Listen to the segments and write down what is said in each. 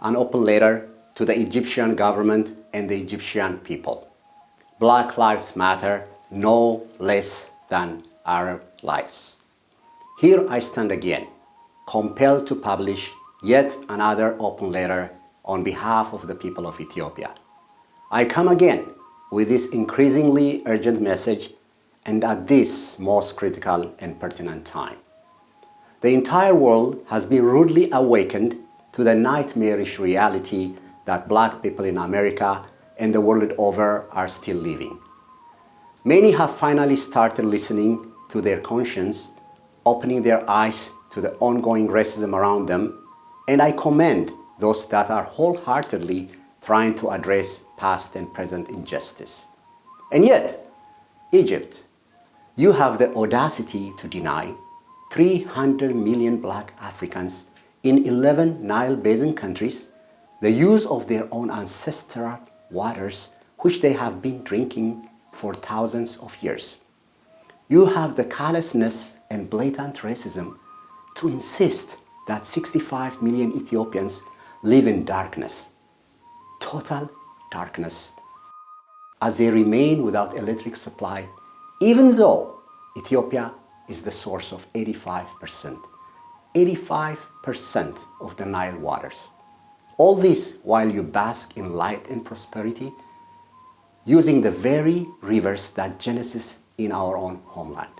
an open letter to the Egyptian government and the Egyptian people. Black lives matter no less than Arab lives. Here I stand again, compelled to publish yet another open letter on behalf of the people of Ethiopia. I come again with this increasingly urgent message and at this most critical and pertinent time. The entire world has been rudely awakened to the nightmarish reality that black people in America and the world over are still living. Many have finally started listening to their conscience, opening their eyes to the ongoing racism around them, and I commend those that are wholeheartedly trying to address past and present injustice. And yet, Egypt, you have the audacity to deny 300 million black Africans in 11 Nile Basin countries the use of their own ancestral waters, which they have been drinking for thousands of years. You have the callousness and blatant racism to insist that 65 million Ethiopians live in darkness, total darkness, as they remain without electric supply, even though Ethiopia is the source of 85% of the Nile waters. All this while you bask in light and prosperity, using the very rivers that genesis in our own homeland.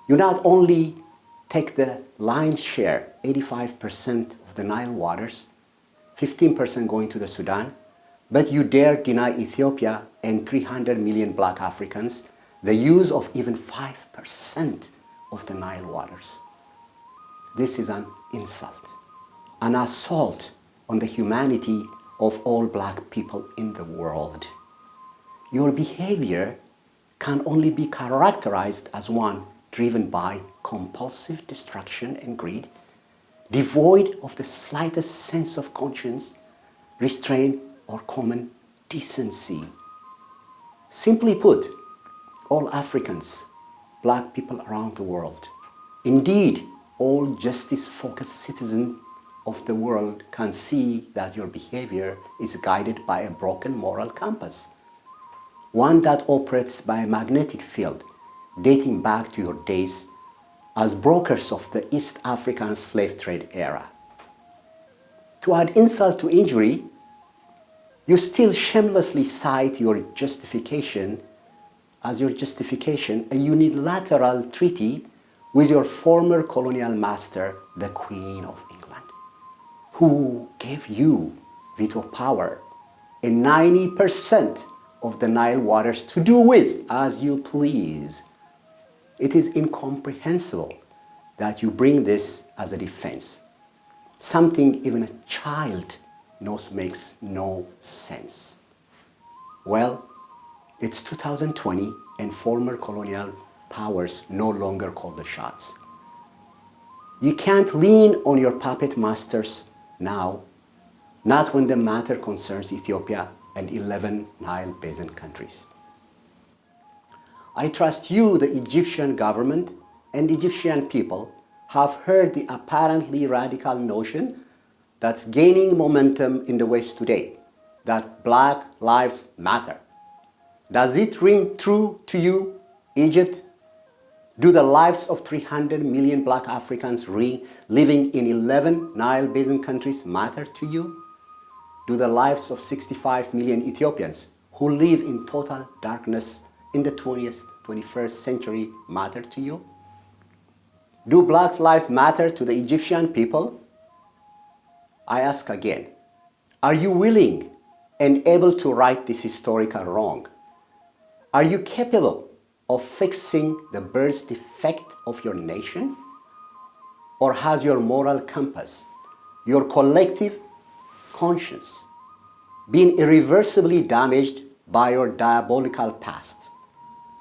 You not only take the lion's share, 85% of the Nile waters, 15% going to the Sudan, but you dare deny Ethiopia and 300 million black Africans the use of even 5% of the Nile waters. This is an insult, an assault on the humanity of all black people in the world. Your behavior can only be characterized as one driven by compulsive destruction and greed, devoid of the slightest sense of conscience, restraint, or common decency. Simply put, all Africans, black people around the world, indeed, all justice-focused citizens of the world can see that your behavior is guided by a broken moral compass, one that operates by a magnetic field dating back to your days as brokers of the East African slave trade era. To add insult to injury, you still shamelessly cite your justification a unilateral treaty with your former colonial master, the Queen of England, who gave you veto power and 90% of the Nile waters to do with as you please. It is incomprehensible that you bring this as a defense, something even a child knows makes no sense. Well, it's 2020 and former colonial powers no longer call the shots. You can't lean on your puppet masters now, not when the matter concerns Ethiopia and 11 Nile Basin countries. I trust you, the Egyptian government and Egyptian people, have heard the apparently radical notion that's gaining momentum in the West today, that Black Lives Matter. Does it ring true to you, Egypt? Do the lives of 300 million black Africans living in 11 Nile Basin countries matter to you? Do the lives of 65 million Ethiopians who live in total darkness in the 21st century matter to you? Do black lives matter to the Egyptian people? I ask again, are you willing and able to right this historical wrong? Are you capable of fixing the birth defect of your nation? Or has your moral compass, your collective conscience, been irreversibly damaged by your diabolical past,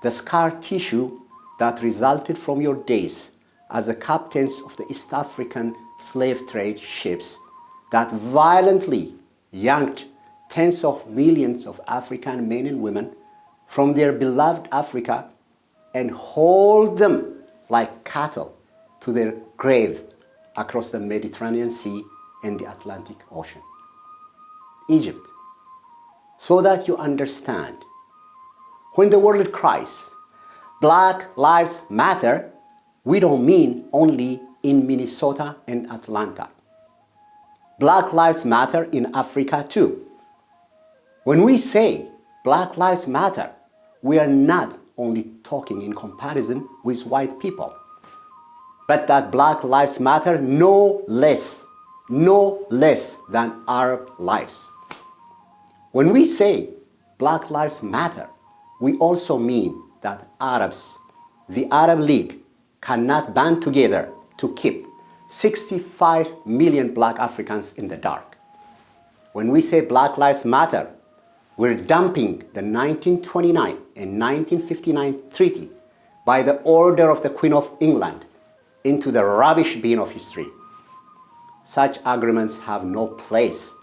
the scar tissue that resulted from your days as the captains of the East African slave trade ships that violently yanked tens of millions of African men and women from their beloved Africa and hauled them like cattle to their grave across the Mediterranean Sea and the Atlantic Ocean. Egypt, so that you understand. When the world cries, Black Lives Matter, we don't mean only in Minnesota and Atlanta. Black Lives Matter in Africa too. When we say Black Lives Matter, we are not only talking in comparison with white people, but that Black Lives Matter no less than Arab lives. When we say Black Lives Matter, we also mean that Arabs, the Arab League, cannot band together to keep 65 million Black Africans in the dark. When we say Black Lives Matter, we're dumping the 1929 and 1959 treaty by the order of the Queen of England into the rubbish bin of history. Such agreements have no place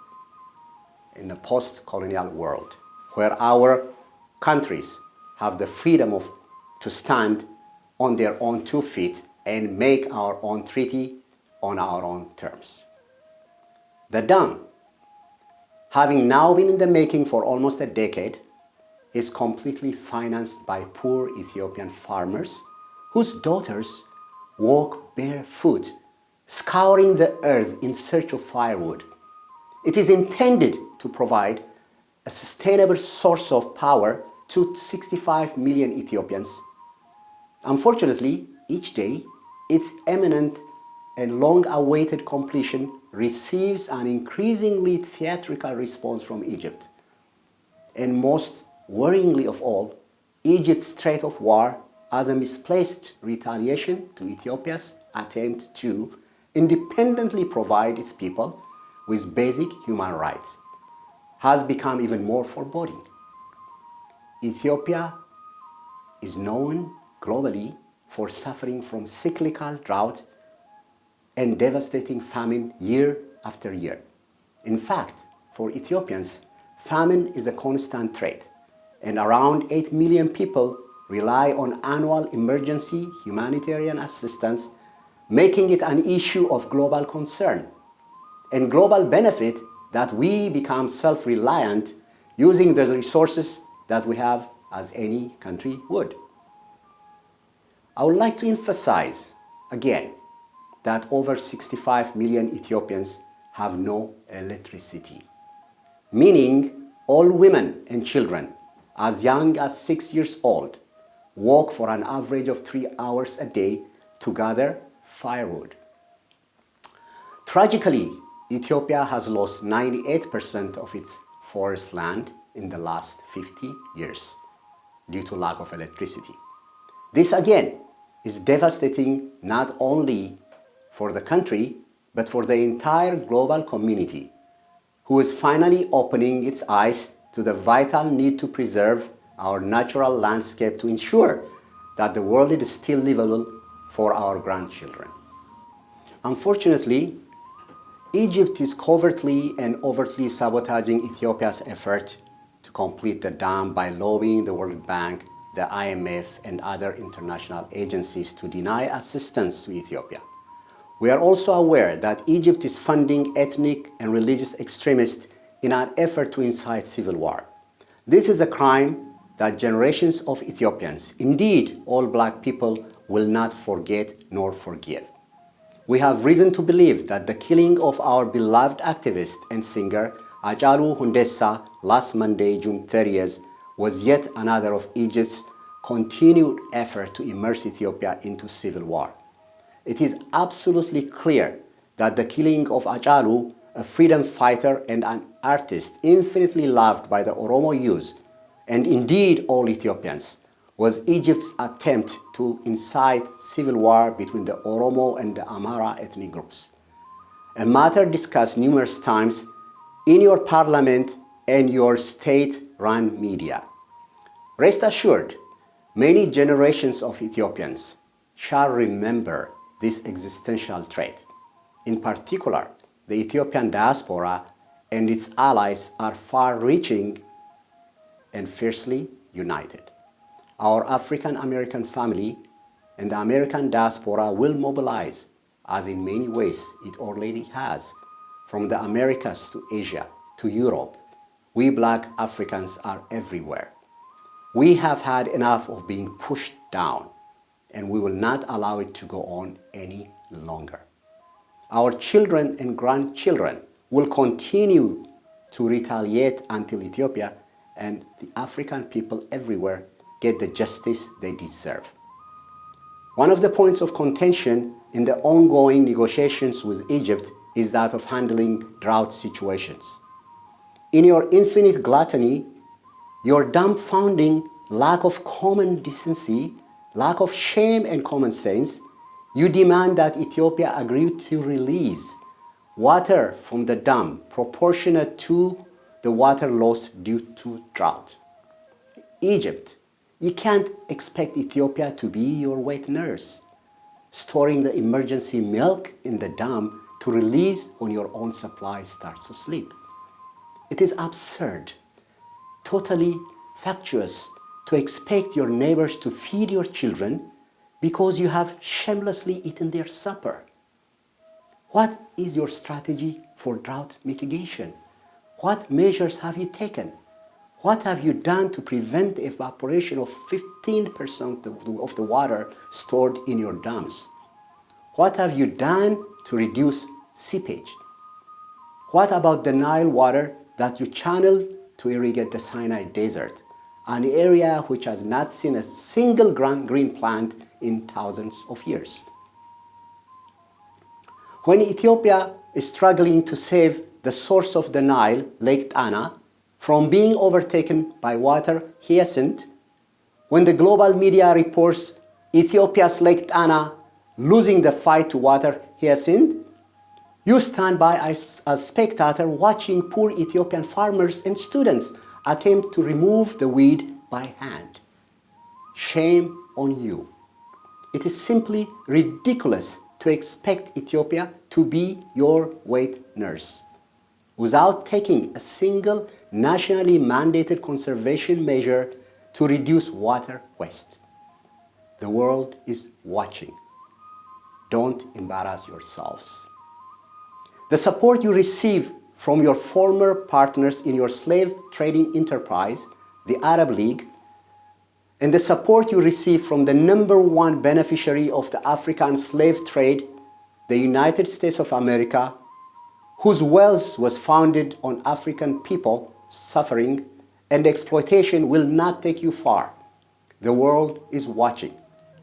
in a post-colonial world where our countries have the freedom to stand on their own 2 feet and make our own treaty on our own terms. The dam, having now been in the making for almost a decade, is completely financed by poor Ethiopian farmers whose daughters walk barefoot, scouring the earth in search of firewood. It is intended to provide a sustainable source of power to 65 million Ethiopians. Unfortunately, each day, its imminent and long-awaited completion receives an increasingly theatrical response from Egypt. And most worryingly of all, Egypt's threat of war as a misplaced retaliation to Ethiopia's attempt to independently provide its people with basic human rights has become even more foreboding. Ethiopia is known globally for suffering from cyclical drought and devastating famine year after year. In fact, for Ethiopians, famine is a constant threat, and around 8 million people rely on annual emergency humanitarian assistance, making it an issue of global concern and global benefit that we become self-reliant using the resources that we have as any country would. I would like to emphasize again that over 65 million Ethiopians have no electricity, meaning all women and children as young as 6 years old walk for an average of 3 hours a day to gather firewood. Tragically, Ethiopia has lost 98% of its forest land in the last 50 years due to lack of electricity. This again is devastating not only for the country, but for the entire global community, who is finally opening its eyes to the vital need to preserve our natural landscape to ensure that the world is still livable for our grandchildren. Unfortunately, Egypt is covertly and overtly sabotaging Ethiopia's effort to complete the dam by lobbying the World Bank, the IMF, and other international agencies to deny assistance to Ethiopia. We are also aware that Egypt is funding ethnic and religious extremists in an effort to incite civil war. This is a crime that generations of Ethiopians, indeed all Black people, will not forget nor forgive. We have reason to believe that the killing of our beloved activist and singer Hachalu Hundessa last Monday, June 30th, was yet another of Egypt's continued effort to immerse Ethiopia into civil war. It is absolutely clear that the killing of Hachalu, a freedom fighter and an artist infinitely loved by the Oromo youth, and indeed all Ethiopians, was Egypt's attempt to incite civil war between the Oromo and the Amhara ethnic groups, a matter discussed numerous times in your parliament and your state-run media. Rest assured, many generations of Ethiopians shall remember this existential threat. In particular, the Ethiopian diaspora and its allies are far-reaching and fiercely united. Our African-American family and the American diaspora will mobilize, as in many ways it already has, from the Americas to Asia, to Europe. We Black Africans are everywhere. We have had enough of being pushed down, and we will not allow it to go on any longer. Our children and grandchildren will continue to retaliate until Ethiopia and the African people everywhere get the justice they deserve. One of the points of contention in the ongoing negotiations with Egypt is that of handling drought situations. In your infinite gluttony, your dumbfounding lack of common decency, lack of shame and common sense, you demand that Ethiopia agree to release water from the dam proportionate to the water lost due to drought. Egypt, you can't expect Ethiopia to be your wet nurse, storing the emergency milk in the dam to release when your own supply starts to slip. It is absurd, totally factious, to expect your neighbors to feed your children because you have shamelessly eaten their supper. What is your strategy for drought mitigation? What measures have you taken? What have you done to prevent the evaporation of 15% of the water stored in your dams? What have you done to reduce seepage? What about the Nile water that you channeled to irrigate the Sinai Desert, an area which has not seen a single green plant in thousands of years? When Ethiopia is struggling to save the source of the Nile, Lake Tana, from being overtaken by water hyacinth, when the global media reports Ethiopia's Lake Tana losing the fight to water hyacinth, you stand by as a spectator watching poor Ethiopian farmers and students attempt to remove the weed by hand. Shame on you. It is simply ridiculous to expect Ethiopia to be your wet nurse without taking a single nationally mandated conservation measure to reduce water waste. The world is watching. Don't embarrass yourselves. The support you receive from your former partners in your slave trading enterprise, the Arab League, and the support you receive from the #1 beneficiary of the African slave trade, the United States of America, whose wealth was founded on African people suffering and exploitation, will not take you far. The world is watching.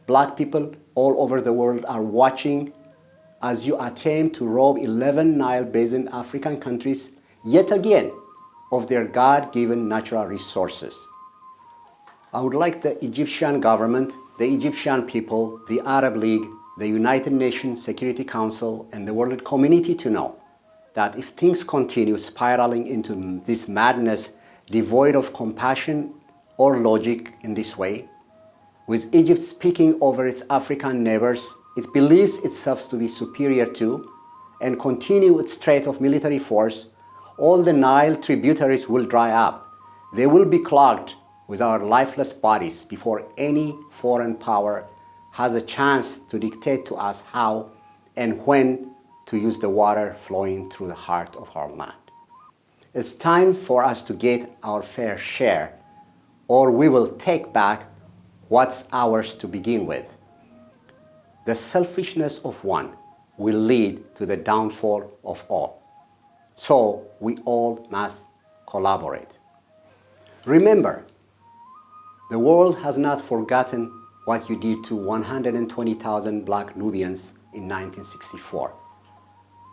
Black people all over the world are watching as you attempt to rob 11 Nile Basin African countries yet again of their God-given natural resources. I would like the Egyptian government, the Egyptian people, the Arab League, the United Nations Security Council, and the world community to know that if things continue spiraling into this madness devoid of compassion or logic in this way, with Egypt speaking over its African neighbors it believes itself to be superior to, and continue its threat of military force, all the Nile tributaries will dry up. They will be clogged with our lifeless bodies before any foreign power has a chance to dictate to us how and when to use the water flowing through the heart of our land. It's time for us to get our fair share, or we will take back what's ours to begin with. The selfishness of one will lead to the downfall of all. So we all must collaborate. Remember, the world has not forgotten what you did to 120,000 Black Nubians in 1964.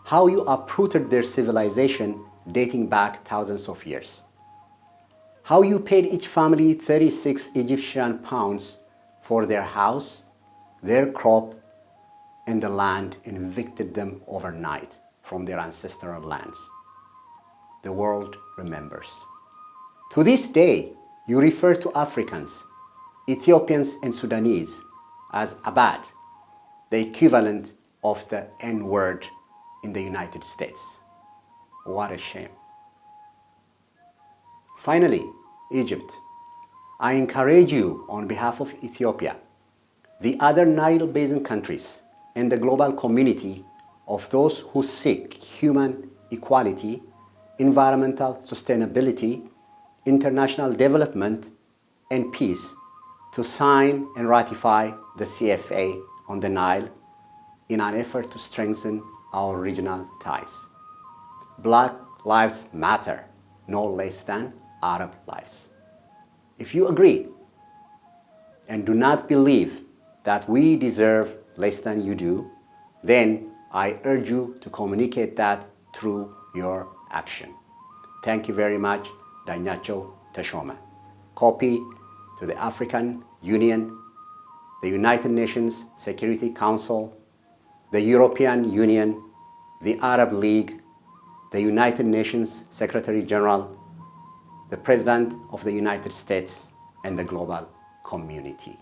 How you uprooted their civilization dating back thousands of years. How you paid each family 36 Egyptian pounds for their house, their crop, and the land, and evicted them overnight from their ancestral lands. The world remembers. To this day, you refer to Africans, Ethiopians, and Sudanese as Abad, the equivalent of the N-word in the United States. What a shame. Finally, Egypt, I encourage you on behalf of Ethiopia, the other Nile Basin countries, and the global community of those who seek human equality environmental sustainability, international development, and peace to sign and ratify the CFA on the Nile in an effort to strengthen our regional ties. Black lives matter, no less than Arab lives. If you agree and do not believe that we deserve less than you do, then I urge you to communicate that through your action. Thank you very much, ዳኛቸው ተሾመ. Copy to the African Union, the United Nations Security Council, the European Union, the Arab League, the United Nations Secretary General, the President of the United States, and the global community.